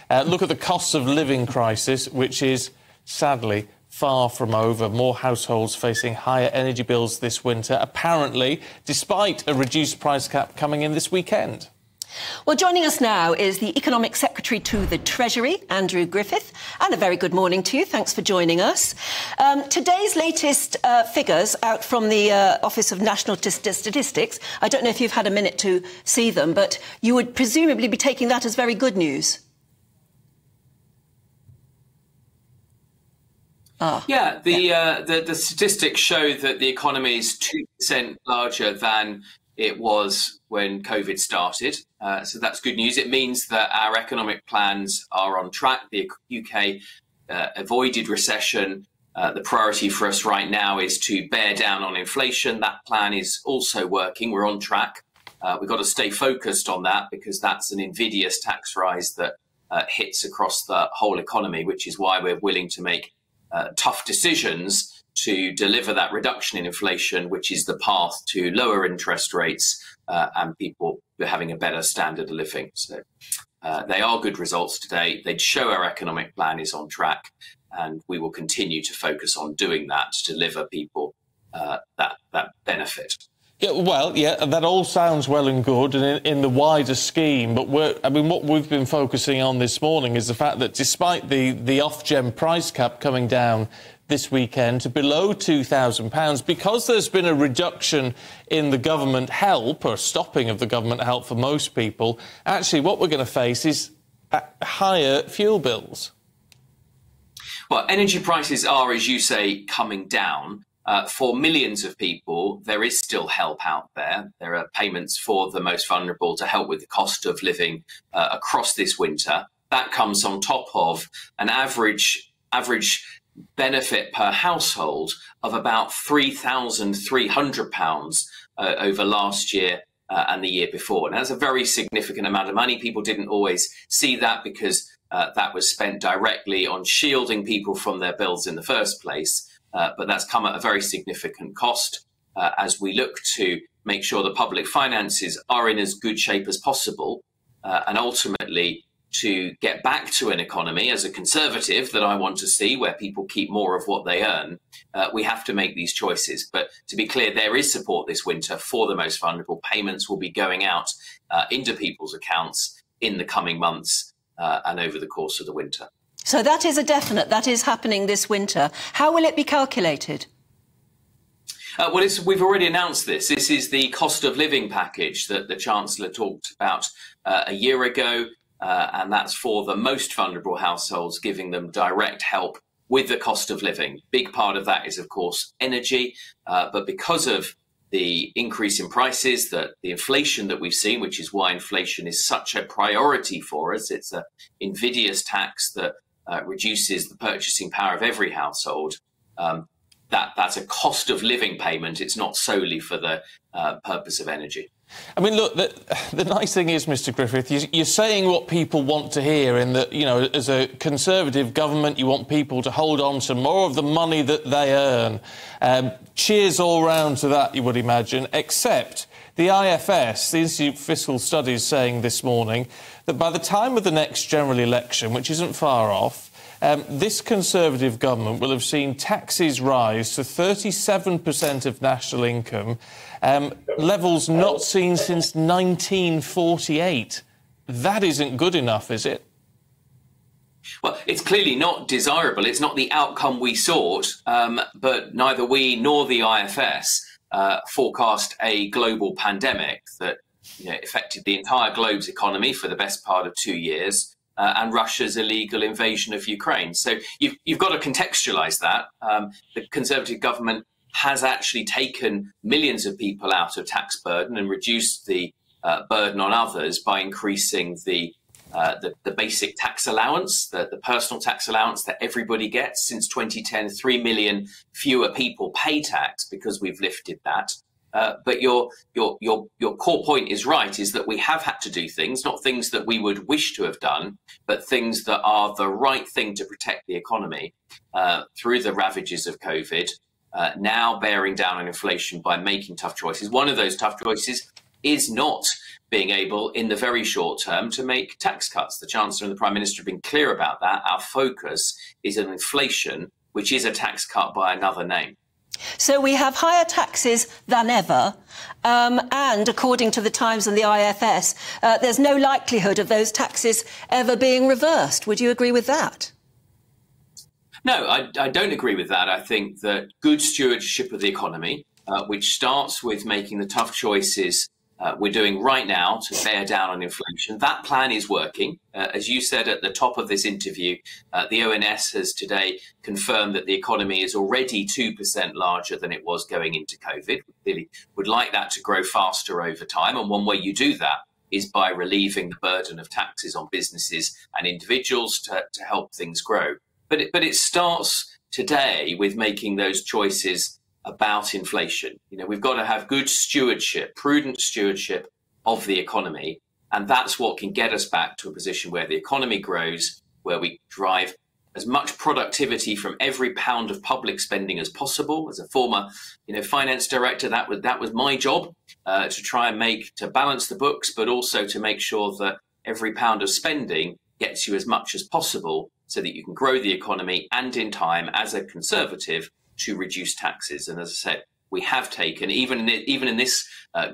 Look at the cost of living crisis, which is sadly far from over. More households facing higher energy bills this winter, apparently, despite a reduced price cap coming in this weekend. Well, joining us now is the Economic Secretary to the Treasury, Andrew Griffith, and a very good morning to you. Thanks for joining us. Today's latest figures out from the Office of National Statistics, I don't know if you've had a minute to see them, but you would presumably be taking that as very good news. Yeah, the statistics show that the economy is 2% larger than it was when COVID started. So that's good news. It means that our economic plans are on track. The UK avoided recession. The priority for us right now is to bear down on inflation. That plan is also working. We're on track. We've got to stay focused on that because that's an invidious tax rise that hits across the whole economy, which is why we're willing to make tough decisions to deliver that reduction in inflation, which is the path to lower interest rates and people having a better standard of living. So they are good results today. They show our economic plan is on track, and we will continue to focus on doing that to deliver people that benefit. Yeah, well, yeah, that all sounds well and good and in the wider scheme, but what we've been focusing on this morning is the fact that despite the Ofgem price cap coming down this weekend to below £2,000, because there's been a reduction in the government help, or stopping of the government help for most people, actually what we're going to face is higher fuel bills. Well, energy prices are, as you say, coming down. For millions of people, there is still help out there. There are payments for the most vulnerable to help with the cost of living across this winter. That comes on top of an average benefit per household of about £3,300 over last year and the year before. And that's a very significant amount of money. People didn't always see that because that was spent directly on shielding people from their bills in the first place. But that's come at a very significant cost as we look to make sure the public finances are in as good shape as possible and ultimately to get back to an economy as a conservative that I want to see where people keep more of what they earn. We have to make these choices. But to be clear, there is support this winter for the most vulnerable. Payments will be going out into people's accounts in the coming months and over the course of the winter. So that is a definite. That is happening this winter. How will it be calculated? Well, we've already announced this. This is the cost of living package that the Chancellor talked about a year ago, and that's for the most vulnerable households, giving them direct help with the cost of living. Big part of that is, of course, energy, but because of the increase in prices, the inflation that we've seen, which is why inflation is such a priority for us, it's an invidious tax that reduces the purchasing power of every household. That's a cost of living payment. It's not solely for the purpose of energy. I mean, look, the nice thing is, Mr Griffith, you're saying what people want to hear in that, you know, as a Conservative government, you want people to hold on to more of the money that they earn. Cheers all round to that, you would imagine, except the IFS, the Institute for Fiscal Studies, saying this morning that by the time of the next general election, which isn't far off, this Conservative government will have seen taxes rise to 37% of national income, levels not seen since 1948. That isn't good enough, is it? Well, it's clearly not desirable. It's not the outcome we sought, but neither we nor the IFS forecast a global pandemic that affected the entire globe's economy for the best part of 2 years. And Russia's illegal invasion of Ukraine. So you've got to contextualise that. The Conservative government has actually taken millions of people out of tax burden and reduced the burden on others by increasing the basic tax allowance, the personal tax allowance that everybody gets. Since 2010, 3 million fewer people pay tax because we've lifted that. But your core point is right, is that we have had to do things, not things that we would wish to have done, but things that are the right thing to protect the economy through the ravages of COVID, now bearing down on inflation by making tough choices. One of those tough choices is not being able in the very short term to make tax cuts. The Chancellor and the Prime Minister have been clear about that. Our focus is on inflation, which is a tax cut by another name. So we have higher taxes than ever, and according to the Times and the IFS, there's no likelihood of those taxes ever being reversed. Would you agree with that? No, I don't agree with that. I think that good stewardship of the economy, which starts with making the tough choices we're doing right now to bear down on inflation. That plan is working. As you said at the top of this interview, the ONS has today confirmed that the economy is already 2% larger than it was going into COVID. We clearly would like that to grow faster over time. And one way you do that is by relieving the burden of taxes on businesses and individuals to help things grow. But it starts today with making those choices about inflation. We've got to have good stewardship, prudent stewardship of the economy. And that's what can get us back to a position where the economy grows, where we drive as much productivity from every pound of public spending as possible. As a former, finance director, that was my job, to try and to balance the books, but also to make sure that every pound of spending gets you as much as possible so that you can grow the economy and in time, as a Conservative, to reduce taxes. And as I said, we have taken, even in this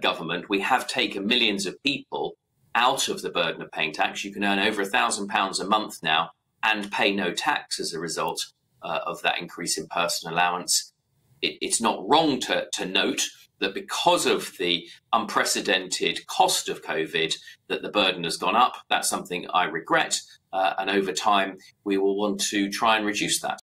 government, we have taken millions of people out of the burden of paying tax. You can earn over £1,000 a month now and pay no tax as a result of that increase in personal allowance. It's not wrong to note that because of the unprecedented cost of COVID, that the burden has gone up. That's something I regret. And over time, we will want to try and reduce that.